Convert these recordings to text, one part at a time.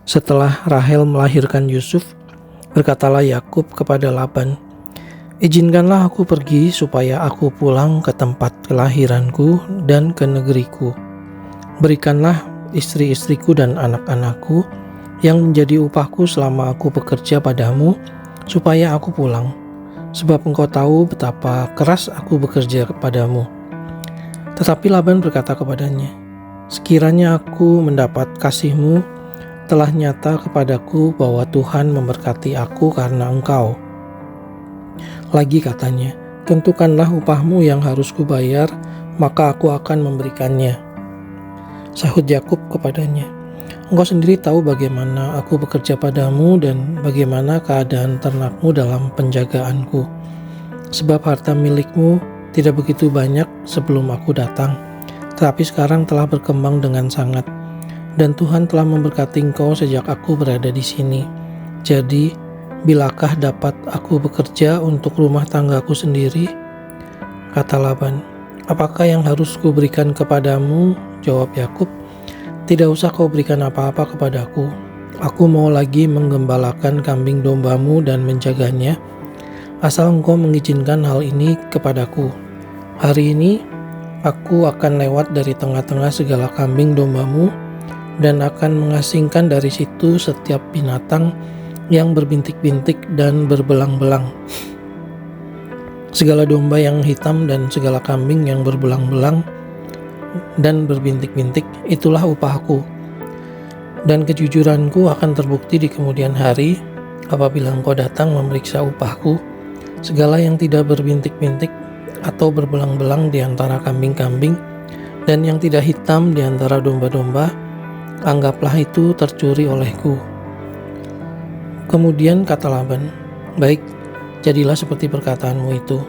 Setelah Rahel melahirkan Yusuf, berkatalah Yakub kepada Laban, "Izinkanlah aku pergi supaya aku pulang ke tempat kelahiranku dan ke negeriku. Berikanlah istri-istriku dan anak-anakku yang menjadi upahku selama aku bekerja padamu, supaya aku pulang. Sebab engkau tahu betapa keras aku bekerja kepadamu." Tetapi Laban berkata kepadanya, "Sekiranya aku mendapat kasihmu, telah nyata kepadaku bahwa Tuhan memberkati aku karena engkau." Lagi katanya, "Tentukanlah upahmu yang harus kubayar, maka aku akan memberikannya." Sahut Yakub kepadanya, "Engkau sendiri tahu bagaimana aku bekerja padamu dan bagaimana keadaan ternakmu dalam penjagaanku. Sebab harta milikmu tidak begitu banyak sebelum aku datang, tetapi sekarang telah berkembang dengan sangat. Dan Tuhan telah memberkati engkau sejak aku berada di sini. Jadi, bilakah dapat aku bekerja untuk rumah tanggaku sendiri?" Kata Laban, "Apakah yang harus kuberikan kepadamu?" Jawab Yakub, "Tidak usah kau berikan apa-apa kepadaku. Aku mau lagi menggembalakan kambing dombamu dan menjaganya, asal engkau mengizinkan hal ini kepadaku. Hari ini aku akan lewat dari tengah-tengah segala kambing dombamu, dan akan mengasingkan dari situ setiap binatang yang berbintik-bintik dan berbelang-belang. Segala domba yang hitam dan segala kambing yang berbelang-belang dan berbintik-bintik, itulah upahku. Dan kejujuranku akan terbukti di kemudian hari, apabila engkau datang memeriksa upahku. Segala yang tidak berbintik-bintik atau berbelang-belang di antara kambing-kambing, dan yang tidak hitam di antara domba-domba, anggaplah itu tercuri olehku." Kemudian kata Laban, "Baik, jadilah seperti perkataanmu itu."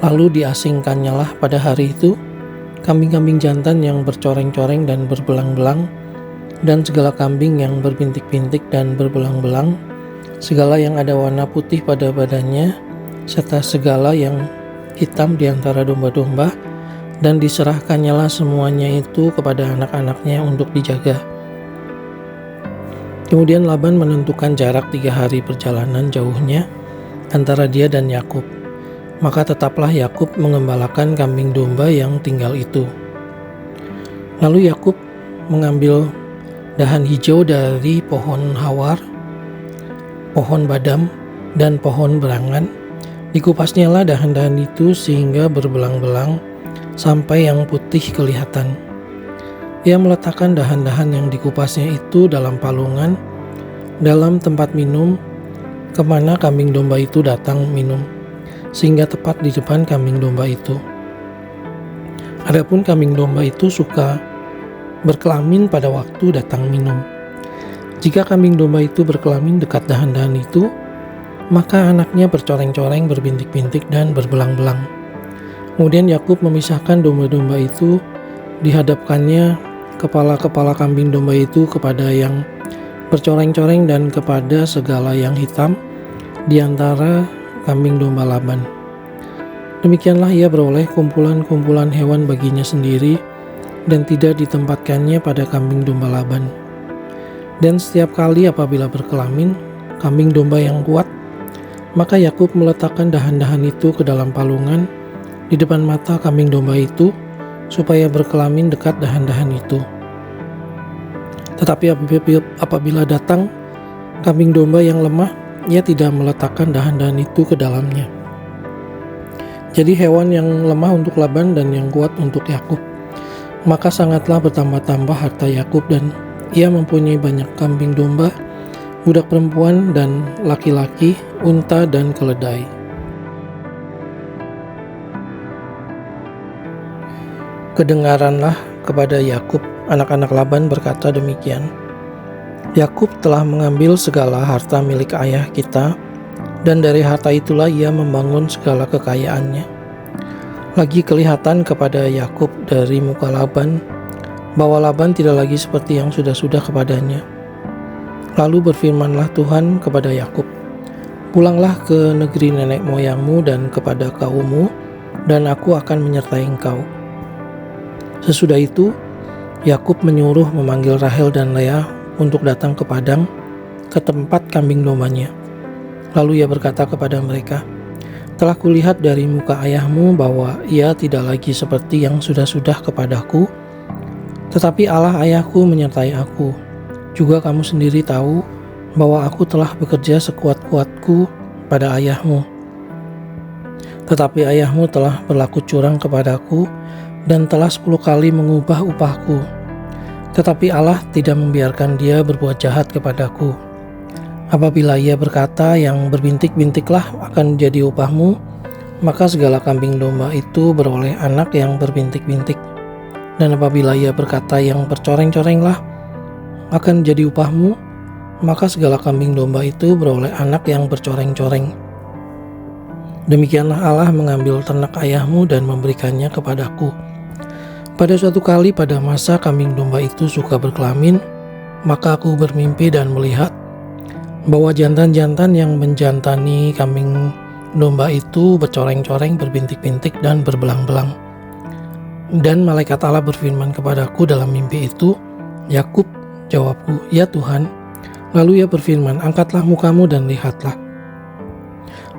Lalu diasingkannyalah pada hari itu kambing-kambing jantan yang bercoreng-coreng dan berbelang-belang, dan segala kambing yang berbintik-bintik dan berbelang-belang, segala yang ada warna putih pada badannya, serta segala yang hitam di antara domba-domba, dan diserahkannyalah semuanya itu kepada anak-anaknya untuk dijaga. Kemudian Laban menentukan jarak 3 hari perjalanan jauhnya antara dia dan Yakub. Maka tetaplah Yakub mengembalakan kambing domba yang tinggal itu. Lalu Yakub mengambil dahan hijau dari pohon hawar, pohon badam, dan pohon berangan. Dikupasnyalah dahan-dahan itu sehingga berbelang-belang sampai yang putih kelihatan. Ia meletakkan dahan-dahan yang dikupasnya itu dalam palungan, dalam tempat minum, kemana kambing domba itu datang minum, sehingga tepat di depan kambing domba itu. Adapun kambing domba itu suka berkelamin pada waktu datang minum. Jika kambing domba itu berkelamin dekat dahan-dahan itu, maka anaknya bercoreng-coreng, berbintik-bintik, dan berbelang-belang. Kemudian Yakub memisahkan domba-domba itu, dihadapkannya kepala-kepala kambing domba itu kepada yang bercoreng-coreng dan kepada segala yang hitam di antara kambing domba Laban. Demikianlah ia beroleh kumpulan-kumpulan hewan baginya sendiri, dan tidak ditempatkannya pada kambing domba Laban. Dan setiap kali apabila berkelamin kambing domba yang kuat, maka Yakub meletakkan dahan-dahan itu ke dalam palungan di depan mata kambing domba itu, supaya berkelamin dekat dahan-dahan itu. Tetapi apabila datang kambing domba yang lemah, ia tidak meletakkan dahan-dahan itu ke dalamnya. Jadi hewan yang lemah untuk Laban dan yang kuat untuk Yakub. Maka sangatlah bertambah-tambah harta Yakub, dan ia mempunyai banyak kambing domba, budak perempuan dan laki-laki, unta dan keledai. Kedengaranlah kepada Yakub, anak-anak Laban berkata demikian, "Yakub telah mengambil segala harta milik ayah kita, dan dari harta itulah ia membangun segala kekayaannya." Lagi kelihatan kepada Yakub dari muka Laban bahwa Laban tidak lagi seperti yang sudah-sudah kepadanya. Lalu berfirmanlah Tuhan kepada Yakub, "Pulanglah ke negeri nenek moyangmu dan kepada kaummu, dan aku akan menyertai engkau." Sesudah itu, Yakub menyuruh memanggil Rahel dan Leah, untuk datang ke padang, ke tempat kambing dombanya. Lalu ia berkata kepada mereka, "Telah kulihat dari muka ayahmu bahwa ia tidak lagi seperti yang sudah-sudah kepadaku, tetapi Allah ayahku menyertai aku. Juga kamu sendiri tahu bahwa aku telah bekerja sekuat-kuatku pada ayahmu. Tetapi ayahmu telah berlaku curang kepadaku dan telah 10 kali mengubah upahku. Tetapi Allah tidak membiarkan dia berbuat jahat kepadaku. Apabila ia berkata, yang berbintik-bintiklah akan jadi upahmu, maka segala kambing domba itu beroleh anak yang berbintik-bintik. Dan apabila ia berkata, yang bercoreng-corenglah akan jadi upahmu, maka segala kambing domba itu beroleh anak yang bercoreng-coreng. Demikianlah Allah mengambil ternak ayahmu dan memberikannya kepadaku. Pada suatu kali pada masa kambing domba itu suka berkelamin, maka aku bermimpi dan melihat bahwa jantan-jantan yang menjantani kambing domba itu bercoreng-coreng, berbintik-bintik, dan berbelang-belang. Dan malaikat Allah berfirman kepadaku dalam mimpi itu, "Yakub," jawabku, "Ya Tuhan." Lalu ia berfirman, "Angkatlah mukamu dan lihatlah,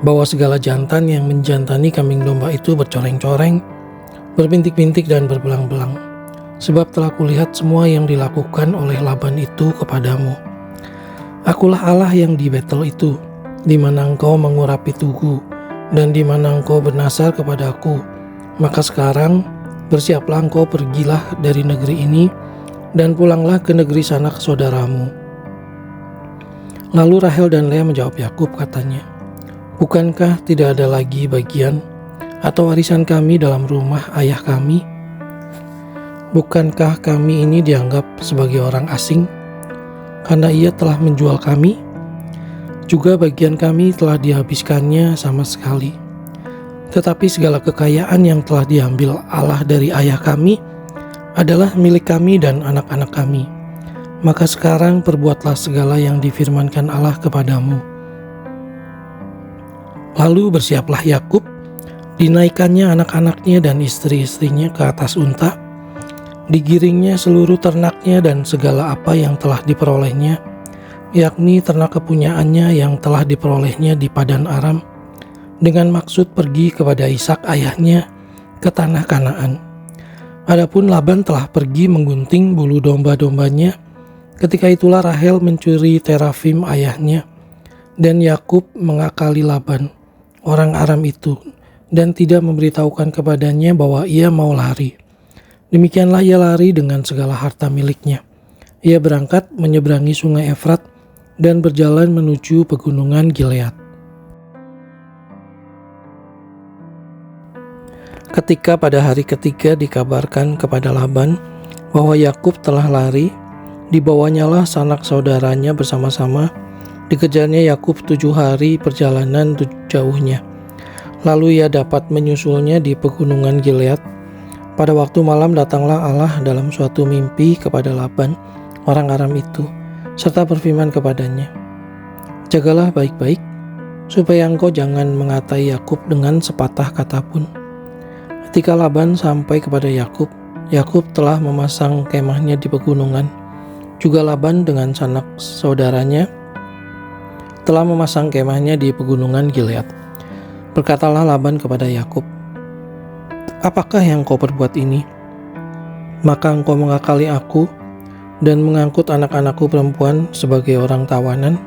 bahwa segala jantan yang menjantani kambing domba itu bercoreng-coreng, berbintik-bintik, dan berbelang-belang. Sebab telah kulihat semua yang dilakukan oleh Laban itu kepadamu. Akulah Allah yang di Betel itu, di mana engkau mengurapi tugu, dan di mana engkau bernasar kepadaku. Maka sekarang bersiaplah, engkau pergilah dari negeri ini, dan pulanglah ke negeri sanak saudaramu." Lalu Rahel dan Lea menjawab Yakub, katanya, "Bukankah tidak ada lagi bagian atau warisan kami dalam rumah ayah kami? Bukankah kami ini dianggap sebagai orang asing karena ia telah menjual kami? Juga bagian kami telah dihabiskannya sama sekali. Tetapi segala kekayaan yang telah diambil Allah dari ayah kami adalah milik kami dan anak-anak kami. Maka sekarang perbuatlah segala yang difirmankan Allah kepadamu." Lalu bersiaplah Yakub, dinaikkannya anak-anaknya dan istri-istrinya ke atas unta, digiringnya seluruh ternaknya dan segala apa yang telah diperolehnya, yakni ternak kepunyaannya yang telah diperolehnya di Padan Aram, dengan maksud pergi kepada Ishak ayahnya ke tanah Kanaan. Adapun Laban telah pergi menggunting bulu domba-dombanya. Ketika itulah Rahel mencuri terafim ayahnya, dan Yakub mengakali Laban, orang Aram itu, dan tidak memberitahukan kepadanya bahwa ia mau lari. Demikianlah ia lari dengan segala harta miliknya. Ia berangkat menyeberangi sungai Efrat dan berjalan menuju pegunungan Gilead. Ketika pada hari ketiga dikabarkan kepada Laban bahwa Yakub telah lari, dibawanyalah sanak saudaranya bersama-sama. Dikejarnya Yakub 7 hari perjalanan jauhnya. Lalu ia dapat menyusulnya di pegunungan Gilead. Pada waktu malam datanglah Allah dalam suatu mimpi kepada Laban, orang Aram itu, serta berfirman kepadanya, "Jagalah baik-baik, supaya engkau jangan mengatai Yakub dengan sepatah kata pun." Ketika Laban sampai kepada Yakub, Yakub telah memasang kemahnya di pegunungan. Juga Laban dengan sanak saudaranya telah memasang kemahnya di pegunungan Gilead. Berkatalah Laban kepada Yakub, "Apakah yang kau perbuat ini? Maka engkau mengakali aku dan mengangkut anak-anakku perempuan sebagai orang tawanan?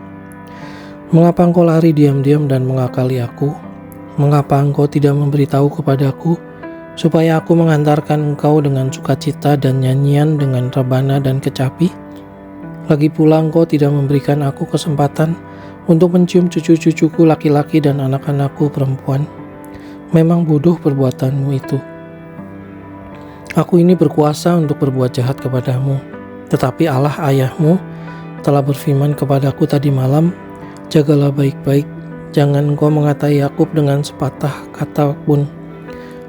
Mengapa engkau lari diam-diam dan mengakali aku? Mengapa engkau tidak memberitahu kepadaku, supaya aku mengantarkan engkau dengan sukacita dan nyanyian dengan rebana dan kecapi? Lagi pula engkau tidak memberikan aku kesempatan untuk mencium cucu-cucuku laki-laki dan anak-anakku perempuan. Memang bodoh perbuatanmu itu. Aku ini berkuasa untuk berbuat jahat kepadamu. Tetapi Allah ayahmu telah berfirman kepadaku tadi malam, jagalah baik-baik, jangan engkau mengatai Yakub dengan sepatah kata pun.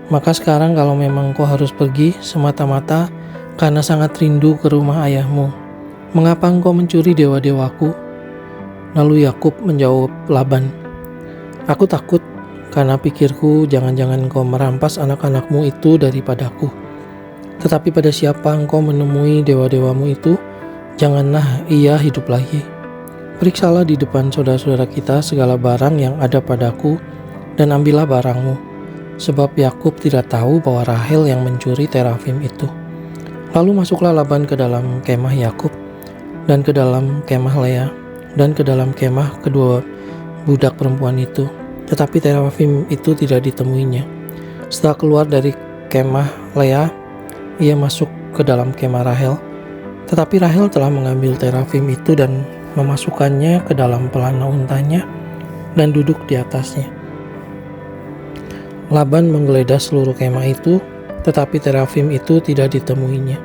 Maka sekarang kalau memang engkau harus pergi semata-mata karena sangat rindu ke rumah ayahmu, mengapa engkau mencuri dewa-dewaku?" Lalu Yakub menjawab Laban, "Aku takut karena pikirku jangan-jangan engkau merampas anak-anakmu itu daripadaku. Tetapi pada siapa engkau menemui dewa-dewamu itu, janganlah ia hidup lagi. Periksalah di depan saudara-saudara kita segala barang yang ada padaku, dan ambillah barangmu, sebab Yakub tidak tahu bahwa Rahel yang mencuri terafim itu. Lalu masuklah Laban ke dalam kemah Yakub, dan ke dalam kemah Lea, dan ke dalam kemah kedua budak perempuan itu. Tetapi terafim itu tidak ditemuinya. Setelah keluar dari kemah Lea, ia masuk ke dalam kemah Rahel. Tetapi Rahel telah mengambil terafim itu dan memasukkannya ke dalam pelana untanya dan duduk di atasnya. Laban menggeledah seluruh kemah itu, tetapi terafim itu tidak ditemuinya.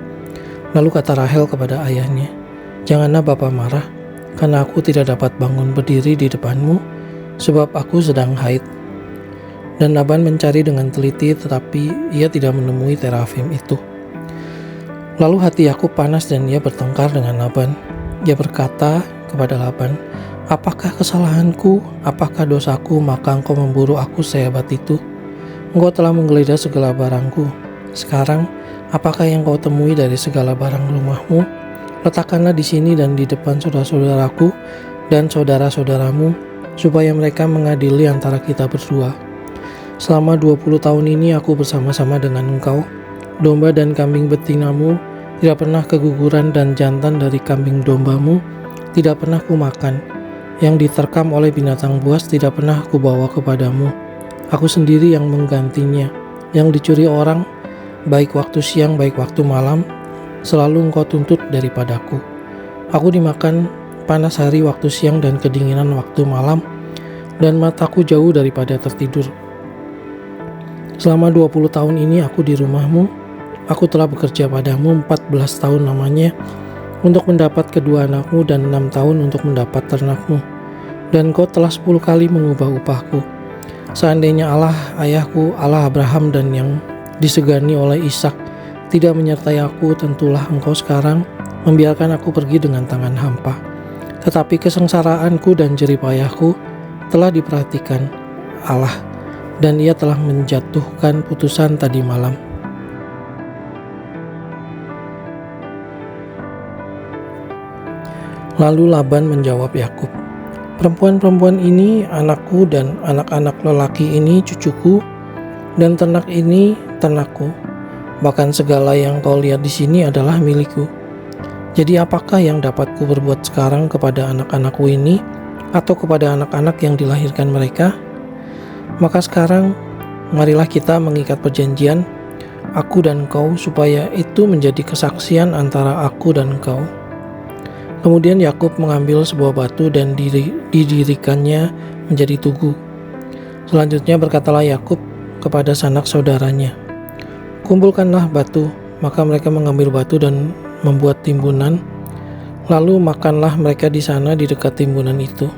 Lalu kata Rahel kepada ayahnya, "Janganlah Bapa marah, karena aku tidak dapat bangun berdiri di depanmu, sebab aku sedang haid." Dan Laban mencari dengan teliti, tetapi ia tidak menemui terafim itu. Lalu hati Yakub panas dan ia bertengkar dengan Laban. Ia berkata kepada Laban, "Apakah kesalahanku? Apakah dosaku? Maka engkau memburu aku sehebat itu? Engkau telah menggeledah segala barangku. Sekarang, apakah yang kau temui dari segala barang rumahmu? Letakkanlah di sini dan di depan saudara-saudaraku dan saudara-saudaramu, supaya mereka mengadili antara kita berdua. Selama 20 tahun ini aku bersama-sama dengan engkau. Domba dan kambing betinamu tidak pernah keguguran, dan jantan dari kambing dombamu tidak pernah kumakan. Yang diterkam oleh binatang buas tidak pernah kubawa kepadamu. Aku sendiri yang menggantinya. Yang dicuri orang, baik waktu siang baik waktu malam, selalu engkau tuntut daripadaku. Aku dimakan panas hari waktu siang dan kedinginan waktu malam, dan mataku jauh daripada tertidur. Selama 20 tahun ini aku di rumahmu. Aku telah bekerja padamu 14 tahun lamanya untuk mendapat kedua anakmu, dan 6 tahun untuk mendapat ternakmu. Dan kau telah 10 kali mengubah upahku. Seandainya Allah ayahku, Allah Abraham dan yang disegani oleh Ishak, tidak menyertai aku, tentulah engkau sekarang membiarkan aku pergi dengan tangan hampa. Tetapi kesengsaraanku dan jeripayahku telah diperhatikan Allah, dan ia telah menjatuhkan putusan tadi malam." Lalu Laban menjawab Yakub, "Perempuan-perempuan ini anakku, dan anak-anak lelaki ini cucuku, dan ternak ini ternakku. Bahkan segala yang kau lihat di sini adalah milikku. Jadi apakah yang dapat ku berbuat sekarang kepada anak-anakku ini, atau kepada anak-anak yang dilahirkan mereka? Maka sekarang marilah kita mengikat perjanjian, aku dan kau, supaya itu menjadi kesaksian antara aku dan kau." Kemudian Yakub mengambil sebuah batu dan didirikannya menjadi tugu. Selanjutnya berkatalah Yakub kepada sanak saudaranya, "Kumpulkanlah batu." Maka mereka mengambil batu dan membuat timbunan. Lalu makanlah mereka di sana di dekat timbunan itu.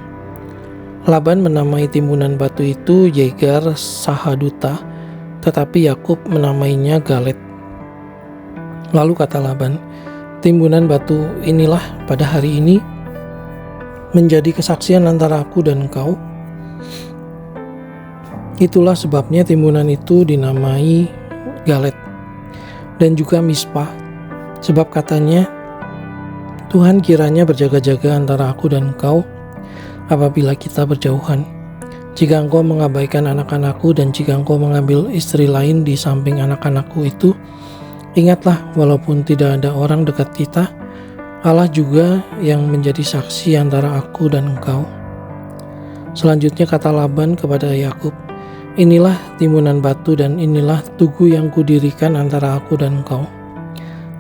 Laban menamai timbunan batu itu Yegar Sahaduta, tetapi Yakub menamainya Galet. Lalu kata Laban, "Timbunan batu inilah pada hari ini menjadi kesaksian antara aku dan engkau." Itulah sebabnya timbunan itu dinamai Galet dan juga Mispa, sebab katanya, "Tuhan kiranya berjaga-jaga antara aku dan engkau apabila kita berjauhan. Jika engkau mengabaikan anak-anakku, dan jika engkau mengambil istri lain di samping anak-anakku itu, ingatlah, walaupun tidak ada orang dekat kita, Allah juga yang menjadi saksi antara aku dan engkau." Selanjutnya kata Laban kepada Yakub, "Inilah timbunan batu dan inilah tugu yang kudirikan antara aku dan engkau.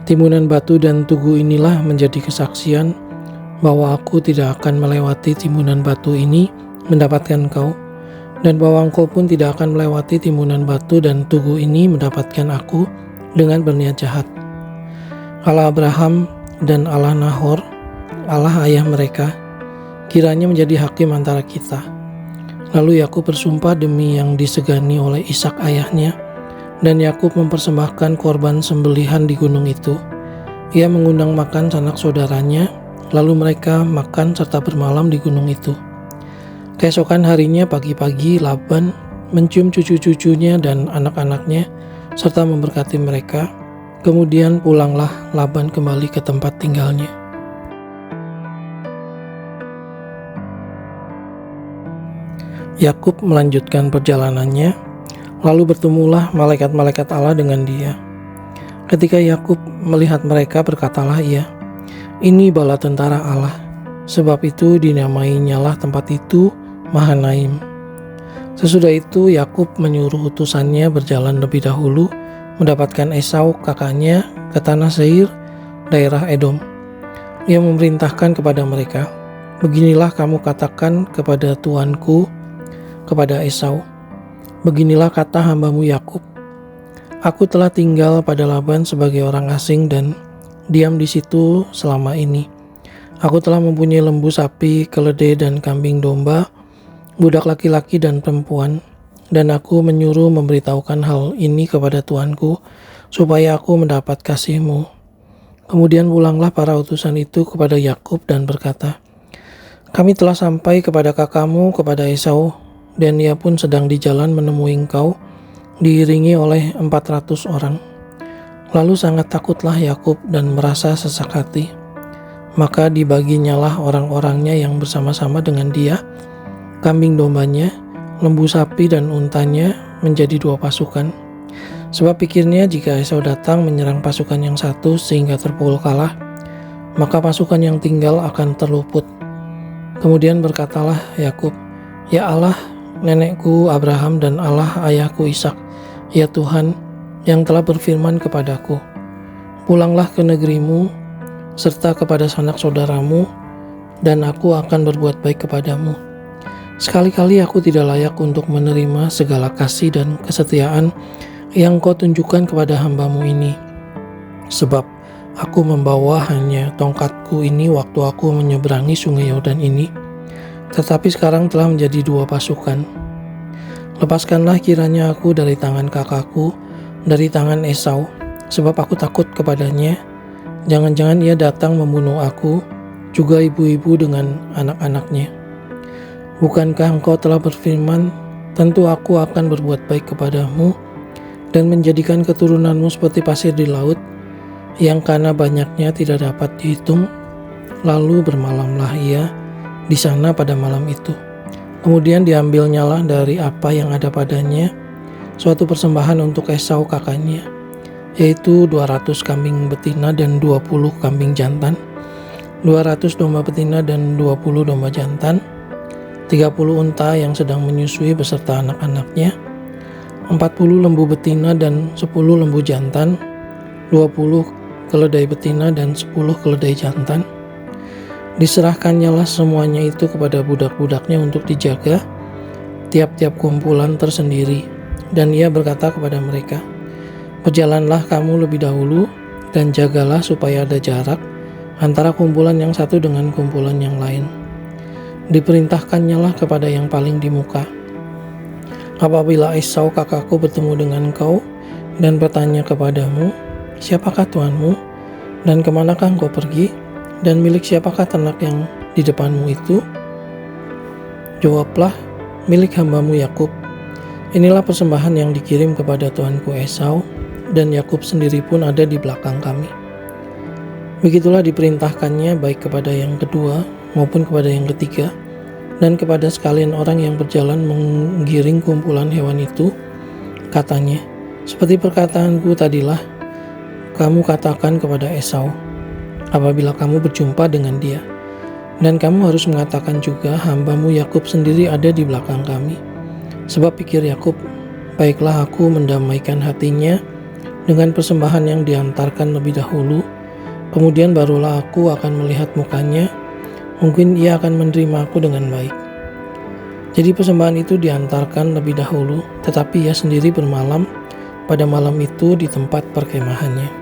Timbunan batu dan tugu inilah menjadi kesaksian bahwa aku tidak akan melewati timbunan batu ini mendapatkan engkau, dan bahwa engkau pun tidak akan melewati timbunan batu dan tugu ini mendapatkan aku dengan berniat jahat. Allah Abraham dan Allah Nahor, Allah ayah mereka, kiranya menjadi hakim antara kita." Lalu Yakub bersumpah demi yang disegani oleh Ishak ayahnya, dan Yakub mempersembahkan korban sembelihan di gunung itu. Ia mengundang makan sanak saudaranya, lalu mereka makan serta bermalam di gunung itu. Keesokan harinya pagi-pagi Laban mencium cucu-cucunya dan anak-anaknya serta memberkati mereka. Kemudian pulanglah Laban kembali ke tempat tinggalnya. Yakub melanjutkan perjalanannya, lalu bertemulah malaikat-malaikat Allah dengan dia. Ketika Yakub melihat mereka, berkatalah ia, "Ini bala tentara Allah." Sebab itu dinamainyalah tempat itu Mahanaim. Sesudah itu Yakub menyuruh utusannya berjalan lebih dahulu mendapatkan Esau kakaknya ke tanah Seir, daerah Edom. Ia memerintahkan kepada mereka, "Beginilah kamu katakan kepada tuanku, kepada Esau, beginilah kata hambamu Yakub, aku telah tinggal pada Laban sebagai orang asing dan diam di situ selama ini. Aku telah mempunyai lembu sapi, keledai dan kambing domba, budak laki-laki dan perempuan, dan aku menyuruh memberitahukan hal ini kepada tuanku, supaya aku mendapat kasih-Mu." Kemudian pulanglah para utusan itu kepada Yakub dan berkata, "Kami telah sampai kepada kakakmu, kepada Esau, dan ia pun sedang di jalan menemui engkau, diiringi oleh 400 orang. Lalu sangat takutlah Yakub dan merasa sesak hati. Maka dibaginyalah orang-orangnya yang bersama-sama dengan dia, kambing dombanya, lembu sapi dan untanya menjadi 2 pasukan. Sebab pikirnya jika Esau datang menyerang pasukan yang satu sehingga terpukul kalah, maka pasukan yang tinggal akan terluput. Kemudian berkatalah Yakub, "Ya Allah, nenekku Abraham dan Allah ayahku Ishak, ya Tuhan yang telah berfirman kepadaku, pulanglah ke negerimu serta kepada sanak saudaramu, dan aku akan berbuat baik kepadamu. Sekali-kali aku tidak layak untuk menerima segala kasih dan kesetiaan yang kau tunjukkan kepada hambamu ini. Sebab aku membawa hanya tongkatku ini waktu aku menyeberangi sungai Yordan ini, tetapi sekarang telah menjadi 2 pasukan. Lepaskanlah kiranya aku dari tangan kakakku, dari tangan Esau, sebab aku takut kepadanya. Jangan-jangan ia datang membunuh aku, juga ibu-ibu dengan anak-anaknya. Bukankah engkau telah berfirman, tentu aku akan berbuat baik kepadamu, dan menjadikan keturunanmu seperti pasir di laut, yang karena banyaknya tidak dapat dihitung." Lalu bermalamlah ia di sana pada malam itu. Kemudian diambilnyalah dari apa yang ada padanya suatu persembahan untuk Esau kakaknya, yaitu 200 kambing betina dan 20 kambing jantan, 200 domba betina dan 20 domba jantan, 30 unta yang sedang menyusui beserta anak-anaknya, 40 lembu betina dan 10 lembu jantan, 20 keledai betina dan 10 keledai jantan. Diserahkannyalah semuanya itu kepada budak-budaknya untuk dijaga, tiap-tiap kumpulan tersendiri. Dan ia berkata kepada mereka, "Berjalanlah kamu lebih dahulu, dan jagalah supaya ada jarak antara kumpulan yang satu dengan kumpulan yang lain." Diperintahkannyalah kepada yang paling di muka, "Apabila Esau kakakku bertemu dengan engkau dan bertanya kepadamu, 'Siapakah tuanmu, dan kemanakah engkau pergi, dan milik siapakah ternak yang di depanmu itu?' Jawablah, 'Milik hambamu Yakub. Inilah persembahan yang dikirim kepada tuanku Esau, dan Yakub sendiri pun ada di belakang kami.' Begitulah diperintahkannya baik kepada yang kedua maupun kepada yang ketiga, dan kepada sekalian orang yang berjalan menggiring kumpulan hewan itu. Katanya, 'Seperti perkataanku tadilah, kamu katakan kepada Esau apabila kamu berjumpa dengan dia. Dan kamu harus mengatakan juga, hambamu Yakub sendiri ada di belakang kami. Sebab pikir Yakub, baiklah aku mendamaikan hatinya dengan persembahan yang diantarkan lebih dahulu, kemudian barulah aku akan melihat mukanya, mungkin ia akan menerima aku dengan baik.' Jadi persembahan itu diantarkan lebih dahulu, tetapi ia sendiri bermalam pada malam itu di tempat perkemahannya."